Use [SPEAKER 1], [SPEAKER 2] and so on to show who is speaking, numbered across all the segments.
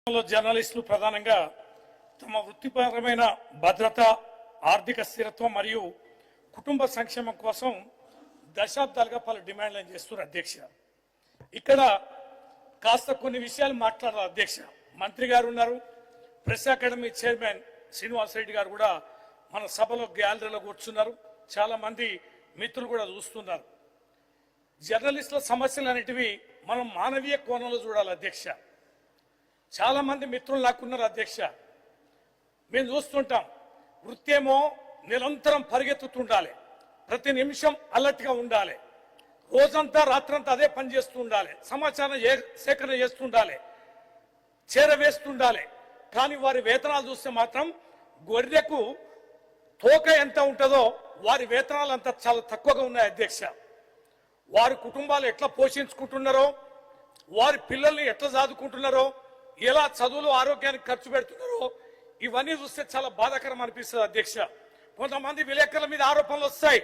[SPEAKER 1] జర్నలిస్టులు ప్రధానంగా తమ వృత్తిపరమైన భద్రత, ఆర్థిక స్థిరత్వం మరియు కుటుంబ సంక్షేమం కోసం దశాబ్దాలుగా పలు డిమాండ్లను చేస్తున్నారు అధ్యక్ష. ఇక్కడ కాస్త కొన్ని విషయాలు మాట్లాడారు అధ్యక్ష. మంత్రి గారు ఉన్నారు, press academy chairman Srinivas Reddy గారు కూడా మన సభలో గ్యాలరీలో కూర్చున్నారు. చాలా మంది మిత్రులు కూడా చూస్తున్నారు. జర్నలిస్టుల సమస్యలు అనేటివి మనం మానవీయ కోణంలో చూడాలి అధ్యక్ష. చాలా మంది మిత్రులు నాకున్నారు అధ్యక్ష. మేము చూస్తుంటాం, వృత్తి ఏమో నిరంతరం పరిగెత్తుతుండాలి, ప్రతి నిమిషం అలర్ట్గా ఉండాలి, రోజంతా రాత్రంతా అదే పని చేస్తూ ఉండాలి, సమాచారం సేకరణ చేస్తుండాలి, చేరవేస్తుండాలి. కానీ వారి వేతనాలు చూస్తే మాత్రం గొర్రెకు తోక ఎంత ఉంటుందో వారి వేతనాలు అంత చాలా తక్కువగా ఉన్నాయి అధ్యక్ష. వారి కుటుంబాలు ఎట్లా పోషించుకుంటున్నారో, వారి పిల్లల్ని ఎట్లా చదువుకుంటున్నారో, ఎలా చదువులు ఆరోగ్యానికి ఖర్చు పెడుతున్నారో ఇవన్నీ చూస్తే చాలా బాధాకరం అనిపిస్తుంది అధ్యక్ష. కొంతమంది విలేకరుల మీద ఆరోపణలు వస్తాయి,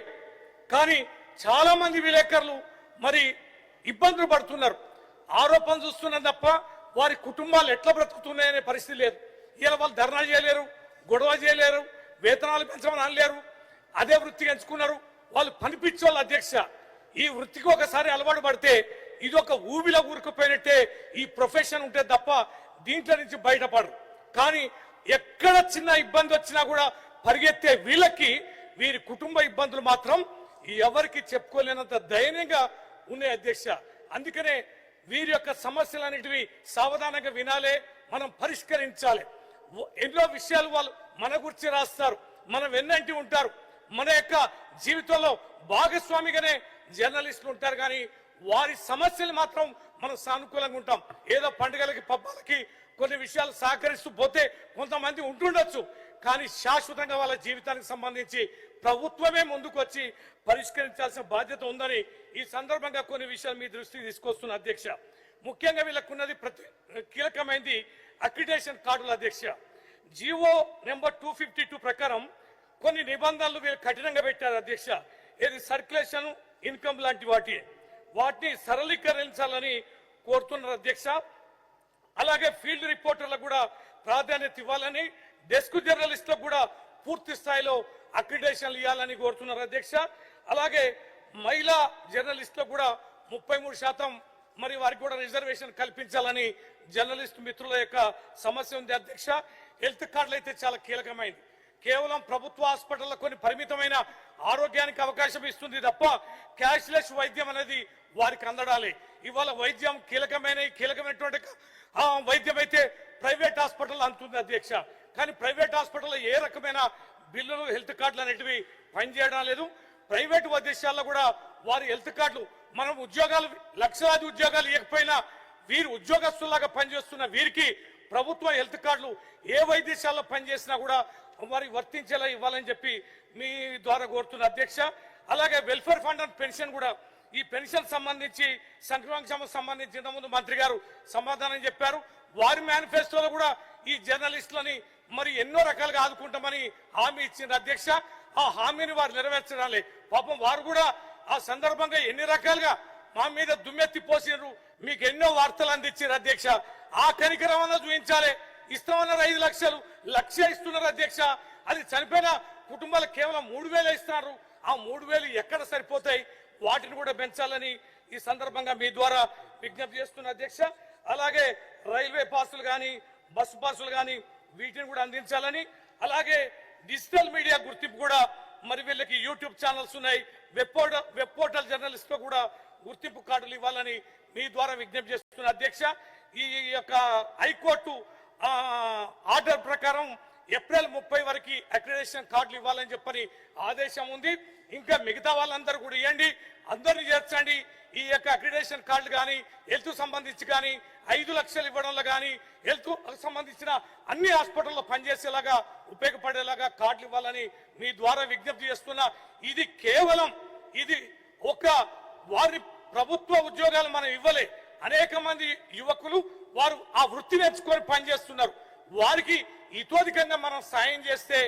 [SPEAKER 1] కానీ చాలా మంది విలేకరులు మరి ఇబ్బందులు పడుతున్నారు. ఆరోపణలు చూస్తున్నారు తప్ప వారి కుటుంబాలు ఎట్లా బ్రతుకుతున్నాయనే పరిస్థితి లేదు. ఇలా వాళ్ళు ధర్నా చేయలేరు, గొడవ చేయలేరు, వేతనాలు పెంచమని అనలేరు, అదే వృత్తికి ఎంచుకున్నారు. వాళ్ళు పనిపించోళ్ళు అధ్యక్ష. ఈ వృత్తికి ఒకసారి అలవాటు పడితే ఇది ఒక ఊబిలో ఊరుకుపోయినట్టే ఈ ప్రొఫెషన్ ఉంటే తప్ప దీంట్లో నుంచి బయటపడరు. కానీ ఎక్కడ చిన్న ఇబ్బంది వచ్చినా కూడా పరిగెత్తే వీళ్ళకి వీరి కుటుంబ ఇబ్బందులు మాత్రం ఎవరికి చెప్పుకోలేనంత దయనీయంగా ఉన్నాయి అధ్యక్ష. అందుకనే వీరి యొక్క సమస్యలన్నిటివి సావధానంగా వినాలే, మనం పరిష్కరించాలి. ఎన్నో విషయాలు వాళ్ళు మన గురించి రాస్తారు, మన వెన్నంటి ఉంటారు, మన యొక్క జీవితంలో భాగస్వామిగానే జర్నలిస్టులు ఉంటారు. కానీ వారి సమస్యలు మాత్రం మనం సానుకూలంగా ఉంటాం. ఏదో పండుగలకి పబ్బాలకి కొన్ని విషయాలు సహకరిస్తూ పోతే కొంతమంది ఉంటుండొచ్చు, కానీ శాశ్వతంగా వాళ్ళ జీవితానికి సంబంధించి ప్రభుత్వమే ముందుకు వచ్చి పరిష్కరించాల్సిన బాధ్యత ఉందని ఈ సందర్భంగా కొన్ని విషయాలు మీ దృష్టికి తీసుకొస్తున్న అధ్యక్ష. ముఖ్యంగా వీళ్ళకున్నది కీలకమైనది అక్రిడేషన్ కార్డుల అధ్యక్ష. జీవో నెంబర్ 252 ప్రకారం కొన్ని నిబంధనలు వీళ్ళు కఠినంగా పెట్టారు అధ్యక్ష. ఇది సర్క్యులేషన్, ఇన్కమ్ లాంటి వాటిని సరళీకరించాలని కోరుతున్నారు అధ్యక్ష. అలాగే ఫీల్డ్ రిపోర్టర్లకు కూడా ప్రాధాన్యత ఇవ్వాలని, డెస్క్ జర్నలిస్టులకు కూడా పూర్తి స్థాయిలో అక్రిడేషన్లు ఇవ్వాలని కోరుతున్నారు అధ్యక్ష. అలాగే మహిళా జర్నలిస్టులకు కూడా 33% మరి వారికి కూడా రిజర్వేషన్ కల్పించాలని జర్నలిస్టు మిత్రుల యొక్క సమస్య ఉంది అధ్యక్ష. హెల్త్ కార్డులు అయితే చాలా కీలకమైంది. కేవలం ప్రభుత్వ హాస్పిటల్లో కొన్ని పరిమితమైన ఆరోగ్యానికి అవకాశం ఇస్తుంది తప్ప క్యాష్లెస్ వైద్యం అనేది వారికి అందడాలి. ఇవాళ వైద్యం కీలకమైనటువంటి వైద్యం అయితే ప్రైవేట్ హాస్పిటల్ అంటుంది అధ్యక్ష. కానీ ప్రైవేట్ హాస్పిటల్లో ఏ రకమైన బిల్లులు, హెల్త్ కార్డులు అనేటివి పనిచేయడం లేదు. ప్రైవేట్ వైద్యశాలలో కూడా వారి హెల్త్ కార్డులు, మనం ఉద్యోగాలు లక్షలాది ఉద్యోగాలు ఇవ్వకపోయినా వీరు ఉద్యోగస్తులాగా పనిచేస్తున్న వీరికి ప్రభుత్వ హెల్త్ కార్డులు ఏ వైద్యశాలలో పనిచేసినా కూడా వారికి వర్తించేలా ఇవ్వాలని చెప్పి మీ ద్వారా కోరుతున్న అధ్యక్ష. అలాగే వెల్ఫేర్ ఫండ్ అండ్ పెన్షన్ కూడా, ఈ పెన్షన్ సంబంధించి సంక్షేమం సంబంధించి ఇంతకుముందు మంత్రి గారు సమాధానం చెప్పారు. వారి మేనిఫెస్టోలో కూడా ఈ జర్నలిస్టులని మరి ఎన్నో రకాలుగా ఆదుకుంటామని హామీ ఇచ్చింది అధ్యక్ష. ఆ హామీని వారు నెరవేర్చడాలి. పాపం వారు కూడా ఆ సందర్భంగా ఎన్ని రకాలుగా మా మీద దుమ్మెత్తి పోసినారు, మీకు ఎన్నో వార్తలు అందించారు అధ్యక్ష. ఆ కనికరమన్నా చూపించాలి. ఇస్తామన్నారు 5 లక్షలు, 1 లక్ష ఇస్తున్నారు అధ్యక్ష. అది చనిపోయిన కుటుంబాలకు కేవలం 3,000 ఇస్తున్నారు. ఆ 3,000 ఎక్కడ సరిపోతాయి? వాటిని కూడా పెంచాలని ఈ సందర్భంగా మీ ద్వారా విజ్ఞప్తి చేస్తున్న అధ్యక్ష. అలాగే రైల్వే పాసులు కానీ, బస్సు పాసులు కానీ వీటిని కూడా అందించాలని, అలాగే డిజిటల్ మీడియా గుర్తింపు కూడా, మరి వీళ్ళకి యూట్యూబ్ ఛానల్స్ ఉన్నాయి, వెబ్ పోర్టల్ జర్నలిస్ట్ కూడా గుర్తింపు కార్డులు ఇవ్వాలని మీ ద్వారా విజ్ఞప్తి చేస్తున్న అధ్యక్ష. ఈ యొక్క హైకోర్టు ఆర్డర్ ప్రకారం ఏప్రిల్ 30 వరకు అక్రిడేషన్ కార్డులు ఇవ్వాలని చెప్పని ఆదేశం ఉంది. ఇంకా మిగతా వాళ్ళందరూ కూడా ఇవ్వండి, అందరినీ చేర్చండి. ఈ యొక్క అక్రిడేషన్ కార్డులు కానీ, హెల్త్ సంబంధించి కానీ 5 లక్షలు ఇవ్వడంలో కానీ, హెల్త్ సంబంధించిన అన్ని హాస్పిటల్లో పనిచేసేలాగా ఉపయోగపడేలాగా కార్డులు ఇవ్వాలని మీ ద్వారా విజ్ఞప్తి చేస్తున్నా. ఇది కేవలం ఒక వారి ప్రభుత్వ ఉద్యోగాలు మనం ఇవ్వలే. అనేక మంది యువకులు వారు ఆ వృత్తిని ఎంచుకొని పనిచేస్తున్నారు. వారికి ఇతోధికంగా మనం సాయం చేస్తే,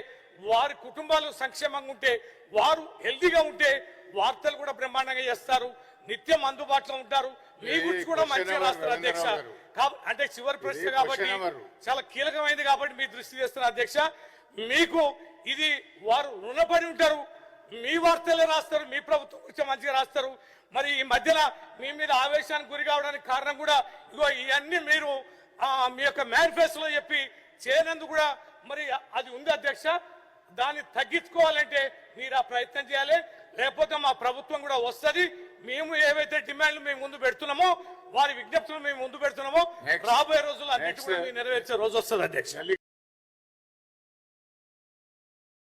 [SPEAKER 1] వారి కుటుంబాలు సంక్షేమంగా ఉంటే, వారు హెల్తీగా ఉంటే వార్తలు కూడా బ్రహ్మాండంగా చేస్తారు, నిత్యం అందుబాటులో ఉంటారు, మీ గురించి కూడా మంచిగా రాస్తారు అధ్యక్ష. అంటే చివరి ప్రశ్న కాబట్టి చాలా కీలకమైంది కాబట్టి మీ దృష్టి చేస్తున్నారు అధ్యక్ష. మీకు ఇది వారు రుణపడి ఉంటారు, మీ వార్తలే రాస్తారు, మీ ప్రభుత్వం గురించి మంచిగా రాస్తారు. మరి ఈ మధ్యన మీ మీద ఆవేశానికి గురి కావడానికి కారణం కూడా ఇగో ఇవన్నీ మీరు మీ యొక్క మేనిఫెస్టోలో చెప్పి చేయనందుకు కూడా మరి అది ఉంది అధ్యక్ష. దాన్ని తగ్గించుకోవాలంటే మీరు ఆ ప్రయత్నం చేయాలి, లేకపోతే మా ప్రభుత్వం కూడా వస్తుంది. మేము ఏవైతే డిమాండ్లు మేము ముందు పెడుతున్నామో, వారి విజ్ఞప్తులు మేము ముందు పెడుతున్నామో, రాబోయే రోజుల్లో అన్నిటి కూడా నెరవేర్చే రోజు వస్తుంది అధ్యక్ష.